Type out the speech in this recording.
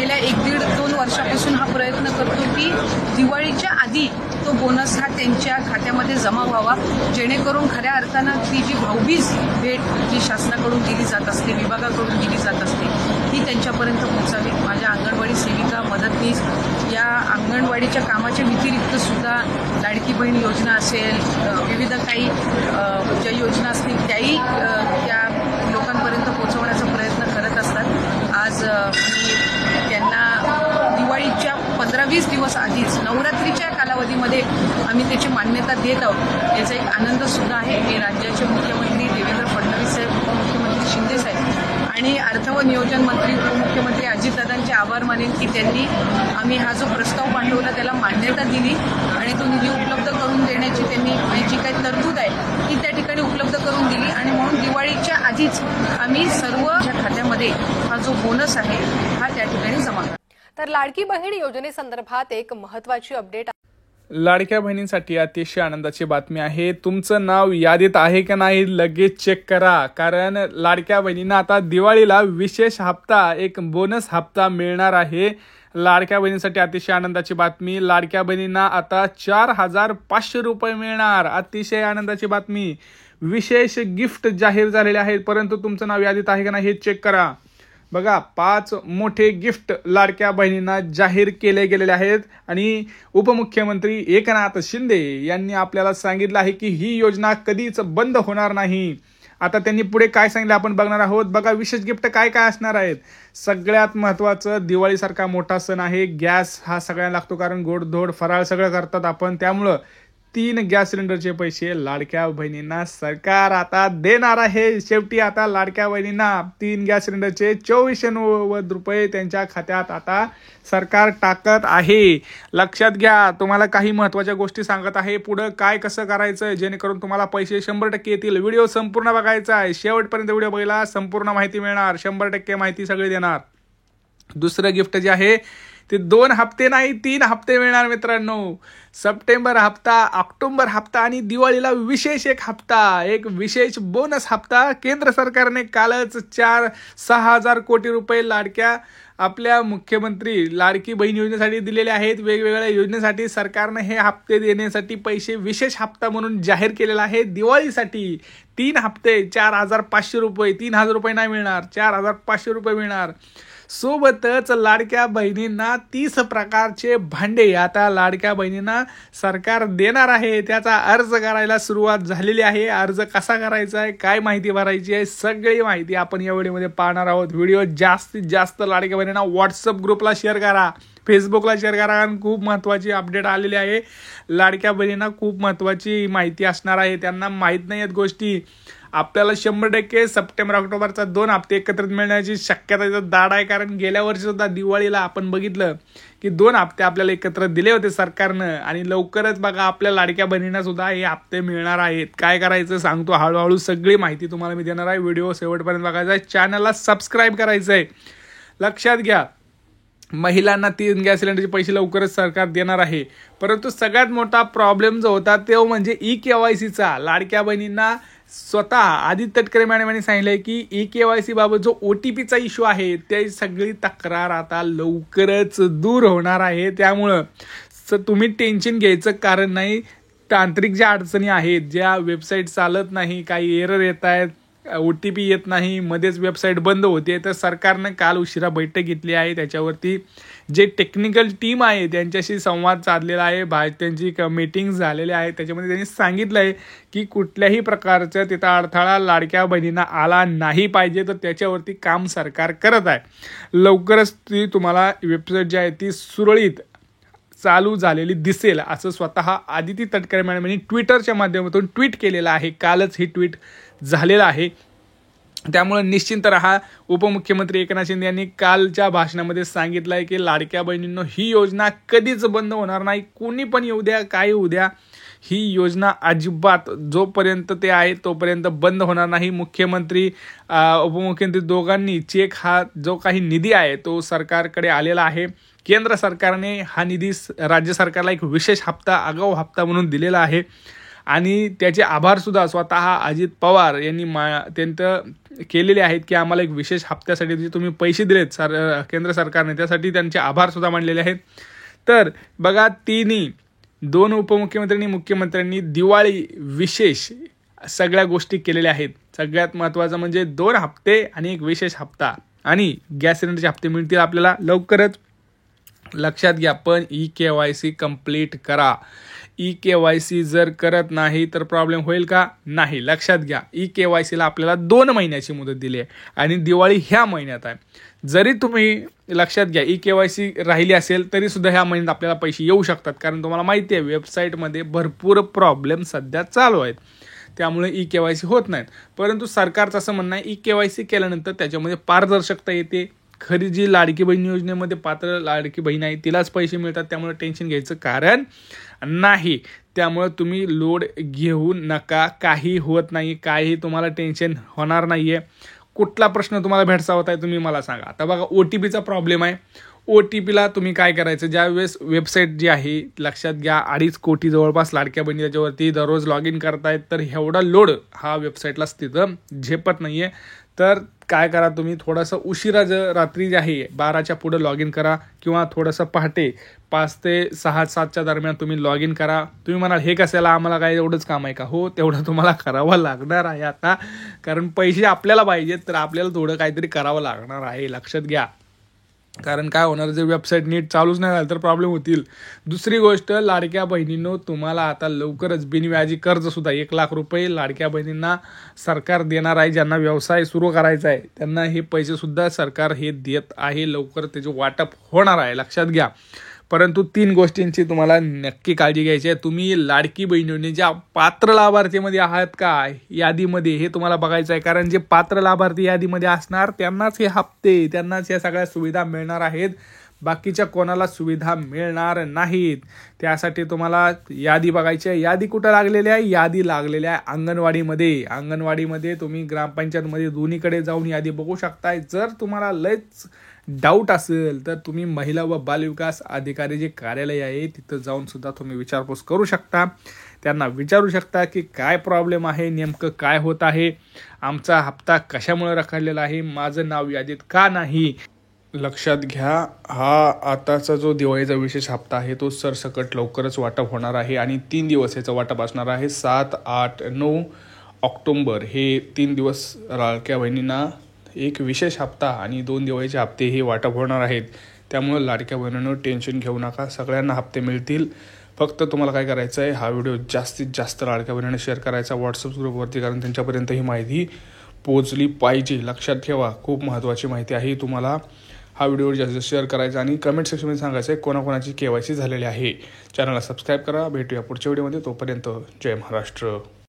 गेल्या 1-1.5-2 वर्षापासून हा प्रयत्न करतो की दिवाळीच्या आधी तो बोनस हा त्यांच्या खात्यामध्ये जमा व्हावा, जेणेकरून खऱ्या अर्थानं ती जी भाऊबीज भेट जी शासनाकडून दिली जात असते, विभागाकडून दिली जात असते, ती त्यांच्यापर्यंत पोहोचावी. माझ्या अंगणवाडी सेविका, मदतनीस या अंगणवाडीच्या कामाच्या व्यतिरिक्त सुद्धा लाडकी बहीण योजना असेल, विविध काही ज्या योजना असतील त्याही त्या लोकांपर्यंत पोहोचवण्याचा प्रयत्न करत असतात. आज मी त्यांना दिवाळीच्या 15-20 दिवस आधीच नवरात्रीच्या कालावधीमध्ये आम्ही त्याची मान्यता देत आहोत. याचा एक आनंद सुद्धा आहे. हे राज्याचे मुख्यमंत्री देवेंद्र फडणवीस साहेब, उपमुख्यमंत्री शिंदे साहेब आणि अर्थ व नियोजन मंत्री उपमुख्यमंत्री अजितदादांचे आभार मानेन की त्यांनी आम्ही हा जो प्रस्ताव पाठवला त्याला मान्यता दिली आणि तो निधी उपलब्ध करून देण्याची त्यांनी जी काही तरतूद आहे ती त्या ठिकाणी उपलब्ध करून दिली आणि म्हणून दिवाळीच्या आधीच आम्ही सर्व खात्यामध्ये हा जो बोनस आहे हा त्या ठिकाणी जमा करतो. तर लाडकी बहीण योजनेसंदर्भात एक महत्त्वाची अपडेट. लाडक्या बहिणींसाठी अतिशय आनंदाची बातमी आहे. तुमचं नाव यादीत आहे का नाही लगेच चेक करा, कारण लाडक्या बहिणींना आता दिवाळीला विशेष हप्ता, एक बोनस हप्ता मिळणार आहे. लाडक्या बहिणींसाठी अतिशय आनंदाची बातमी. लाडक्या बहिणींना आता 4,500 रुपये मिळणार. अतिशय आनंदाची बातमी. विशेष गिफ्ट जाहीर झालेले आहेत, परंतु तुमचं नाव यादीत आहे का नाही हे चेक करा. बघा, 5 मोठे गिफ्ट लाडक्या बहिणींना जाहीर केले गेलेले आहेत आणि उपमुख्यमंत्री एकनाथ शिंदे यांनी आपल्याला सांगितलं आहे की ही योजना कधीच बंद होणार नाही. आता त्यांनी पुढे काय सांगितलं आपण बघणार आहोत. बघा, विशेष गिफ्ट काय काय असणार आहेत. सगळ्यात महत्त्वाचं, दिवाळीसारखा मोठा सण आहे, गॅस हा सगळ्यांना लागतो, कारण गोडधोड फराळ सगळं करतात आपण, त्यामुळं 3 गॅस सिलेंडरचे पैसे लाडक्या बहिणींना सरकार आता देणार आहे. शेवटी आता लाडक्या बहिणींना 3 गॅस सिलेंडरचे 2490 रुपये त्यांच्या खात्यात आता सरकार टाकत आहे. लक्षात घ्या, तुम्हाला काही महत्त्वाच्या गोष्टी सांगत आहे. पुढं काय कसं करायचं जेणेकरून तुम्हाला पैसे 100% येतील. व्हिडिओ संपूर्ण बघायचा आहे. शेवटपर्यंत व्हिडिओ बघायला संपूर्ण माहिती मिळणार. 100% माहिती सगळी देणार. दुसरं गिफ्ट जे आहे ते 2 हप्ते नाही 3 हप्ते मिळणार मित्रांनो. सप्टेंबर हप्ता, ऑक्टोबर हप्ता आणि दिवाळीला विशेष एक हप्ता, एक विशेष बोनस हप्ता. केंद्र सरकारने कालच 4-6 हजार कोटी रुपये लाडक्या आपल्या मुख्यमंत्री लाडकी बहीण योजनेसाठी दिलेले आहेत. वेगवेगळ्या योजनेसाठी सरकारने हे हप्ते देण्यासाठी पैसे विशेष हप्ता म्हणून जाहीर केलेला आहे. दिवाळीसाठी 3 हप्ते 4,500 रुपये, 3,000 रुपये नाही मिळणार, 4,500 रुपये मिळणार. सोबतच लाडक्या बहिणींना 30 प्रकारचे भांडे आता लाडक्या बहिणींना सरकार देणार आहे. त्याचा अर्ज करायला सुरुवात झालेली आहे. अर्ज कसा करायचा आहे, काय माहिती भरायची आहे, सगळी माहिती आपण या व्हिडिओमध्ये पाहणार आहोत. व्हिडिओ जास्तीत जास्त लाडक्या बहिणींना व्हॉट्सअप ग्रुपला शेअर करा, फेसबुकला शेअर करा, कारण खूप महत्त्वाची अपडेट आलेली आहे. लाडक्या बहिणींना खूप महत्त्वाची माहिती असणार आहे. त्यांना माहीत नाही आहेत गोष्टी. आपल्याला 100% सप्टेंबर ऑक्टोबरचा 2 हप्ते एकत्रित मिळण्याची शक्यता दाट आहे, कारण गेल्या वर्षी सुद्धा दिवाळीला आपण बघितलं की 2 हप्ते आपल्याला एकत्र दिले होते सरकारनं आणि लवकरच बघा आपल्या लाडक्या बहिणींना सुद्धा हे हप्ते मिळणार आहेत. काय करायचं सांगतो हळूहळू, सगळी माहिती तुम्हाला मी देणार आहे. व्हिडिओ शेवटपर्यंत बघायचा आहे. चॅनलला सबस्क्राईब करायचं आहे. लक्षात घ्या, महिलांना 3 गॅस सिलेंडरचे पैसे लवकरच सरकार देणार आहे. परंतु सगळ्यात मोठा प्रॉब्लेम जो होता तो म्हणजे EKYCचा. लाडक्या बहिणींना स्वतः आदित्य तटकरे मॅडमांनी सांगितलंय की EKYC बाबत जो OTPचा इश्यू आहे ते सगळी तक्रार आता लवकरच दूर होणार आहे. त्यामुळं तुम्ही टेन्शन घ्यायचं कारण नाही. तांत्रिक ज्या अडचणी आहेत, ज्या वेबसाईट चालत नाही, काही एरर येत आहेत, OTP येत नाही, मध्येच वेबसाईट बंद होते, तर सरकारनं काल उशिरा बैठक घेतली आहे. त्याच्यावरती जे टेक्निकल टीम आहे त्यांच्याशी संवाद साधलेला आहे. त्यांची मीटिंग झालेली आहे. त्याच्यामध्ये त्यांनी सांगितलं आहे की कुठल्याही प्रकारचा तिथं अडथळा लाडक्या बहिणींना आला नाही पाहिजे, तर त्याच्यावरती काम सरकार करत आहे. लवकरच ती तुम्हाला वेबसाईट जी आहे ती सुरळीत चालू झालेली दिसेल, असं स्वतः आदिती तटकरे मॅडम यांनी ट्विटरच्या माध्यमातून ट्विट केलेलं आहे. कालच ही ट्विट झालेलं आहे. त्यामुळे निश्चिंत रहा. उपमुख्यमंत्री एकनाथ शिंदे यांनी कालच्या भाषणामध्ये सांगितलं आहे की लाडक्या बहिणींनो, ही योजना कधीच बंद होणार नाही. कोणी पण येऊ द्या, काय येऊ द्या, ही योजना अजिबात जोपर्यंत ते आहे तोपर्यंत बंद होणार नाही. मुख्यमंत्री उपमुख्यमंत्री दोघांनी चेक हा जो काही निधी आहे तो सरकारकडे आलेला आहे. केंद्र सरकारने हा निधी राज्य सरकारला एक विशेष हप्ता, आगाऊ हप्ता म्हणून दिलेला आहे आणि त्याचे आभारसुद्धा स्वतः अजित पवार यांनी त्यांचं केलेले आहेत की आम्हाला एक विशेष हप्त्यासाठी जे तुम्ही पैसे दिलेत केंद्र सरकारने त्यासाठी त्यांचे आभारसुद्धा मानलेले आहेत. तर बघा दोन उपमुख्यमंत्र्यांनी मुख्यमंत्र्यांनी दिवाळी विशेष सगळ्या गोष्टी केलेल्या आहेत. सगळ्यात महत्त्वाचं म्हणजे 2 हप्ते आणि एक विशेष हप्ता आणि गॅस सिलेंडरचे हप्ते मिळतील आपल्याला लवकरच. लक्षात घ्या, पण EKYC कंप्लीट करा. EKYC जर करत नाही तर प्रॉब्लेम होईल का? नाही. लक्षात घ्या, EKYCला आपल्याला 2 महिन्याची मुदत दिली आहे आणि दिवाळी ह्या महिन्यात आहे. जरी तुम्ही लक्षात घ्या EKYC राहिली असेल तरी सुद्धा ह्या महिन्यात आपल्याला पैसे येऊ शकतात, कारण तुम्हाला माहिती आहे वेबसाईटमध्ये भरपूर प्रॉब्लेम सध्या चालू आहेत, त्यामुळे EKYC होत नाहीत. परंतु सरकारचं असं म्हणणं आहे EKYC केल्यानंतर त्याच्यामध्ये पारदर्शकता येते. खरी जी लाडकी बहीण योजनेमध्ये पात्र लाडकी बहीण आहे तिलाच पैसे मिळतात, त्यामुळे टेन्शन घ्यायचं कारण नाही. त्यामुळे तुम्ही लोड घेऊ नका, काही होत नाही, काही तुम्हाला टेन्शन होणार नाही आहे. कुठला प्रश्न तुम्हाला भेडसावत आहे तुम्ही मला सांगा. आता बघा OTPचा प्रॉब्लेम आहे. OTPला तुम्ही काय करायचं, ज्यावेळेस वेबसाईट जी आहे लक्षात घ्या 2.5 कोटी जवळपास लाडक्या बहिणी त्याच्यावरती दररोज लॉग इन करतायत, तर एवढा लोड हा वेबसाईटला तिथं झेपत नाही आहे. तर काय करा, तुम्ही थोडंसं उशिरा रात्री जे आहे 12च्या पुढं लॉग इन करा किंवा थोडंसं पहाटे 5 ते 6-7च्या दरम्यान तुम्ही लॉग इन करा. तुम्ही म्हणाल हे कशाला, आम्हाला काय एवढंच काम आहे का? हो, तेवढं तुम्हाला करावं लागणार आहे आता, कारण पैसे आपल्याला पाहिजेत तर आपल्याला थोडं काहीतरी करावं लागणार आहे. लक्षात घ्या, कारण काय होणार, जर वेबसाईट नीट चालूच नाही झालं तर प्रॉब्लेम होतील. दुसरी गोष्ट, लाडक्या बहिणींनो तुम्हाला आता लवकरच बिनव्याजी कर्जसुद्धा 1 लाख रुपये लाडक्या बहिणींना सरकार देणार आहे. ज्यांना व्यवसाय सुरू करायचा आहे त्यांना हे पैसेसुद्धा सरकार हे देत आहे. लवकर त्याचे वाटप होणार आहे, लक्षात घ्या. परंतु 3 गोष्टींची तुम्हाला नक्की काळजी घ्यायची आहे. तुम्ही लाडकी बहीण योजनेच्या पात्र लाभार्थीमध्ये आहात का यादीमध्ये, हे तुम्हाला बघायचं आहे. कारण जे पात्र लाभार्थी यादीमध्ये असणार त्यांनाच हे हप्ते, त्यांनाच या सगळ्या सुविधा मिळणार आहेत. बाकीच्या कोणाला सुविधा मिळणार नाहीत. त्यासाठी तुम्हाला यादी बघायची आहे. यादी कुठं लागलेली आहे? यादी लागलेली आहे अंगणवाडीमध्ये. अंगणवाडीमध्ये तुम्ही ग्रामपंचायतमध्ये दोन्हीकडे जाऊन यादी बघू शकताय. जर तुम्हाला लयच डाऊट असेल तर तुम्ही महिला व बालविकास अधिकारी जे कार्यालय आहे तिथं जाऊन सुद्धा तुम्ही विचारपूस करू शकता. त्यांना विचारू शकता की काय प्रॉब्लेम आहे, नेमकं काय होत आहे, आमचा हप्ता कशामुळे रखडलेला आहे, माझं नाव यादीत का नाही. लक्षात घ्या, हा आताचा जो दिवाळीचा विशेष हप्ता आहे तो सरसकट लवकरच वाटप होणार आहे आणि 3 दिवस याचं वाटप असणार आहे. 7, 8, 9 ऑक्टोबर हे 3 दिवस लाडक्या बहिणींना एक विशेष हप्ता आणि 2 दिवाळीचे हप्ते हे वाटप होणार आहेत. त्यामुळे लाडक्या बहिणींनो टेन्शन घेऊ नका, सगळ्यांना हप्ते मिळतील. फक्त तुम्हाला काय करायचं आहे, हा व्हिडिओ जास्तीत जास्त लाडक्या बहिणींना शेअर करायचा व्हॉट्सअप ग्रुपवरती, कारण त्यांच्यापर्यंत ही माहिती पोहोचली पाहिजे. लक्षात ठेवा, खूप महत्त्वाची माहिती आहे. तुम्हाला हा व्हिडिओ जास्त शेअर करायचा आणि कमेंट सेक्शनमध्ये सांगायचं आहे कोणाकोणाची KYC झालेली आहे. चॅनलला सबस्क्राईब करा. भेटूया पुढच्या व्हिडिओमध्ये. तोपर्यंत जय महाराष्ट्र.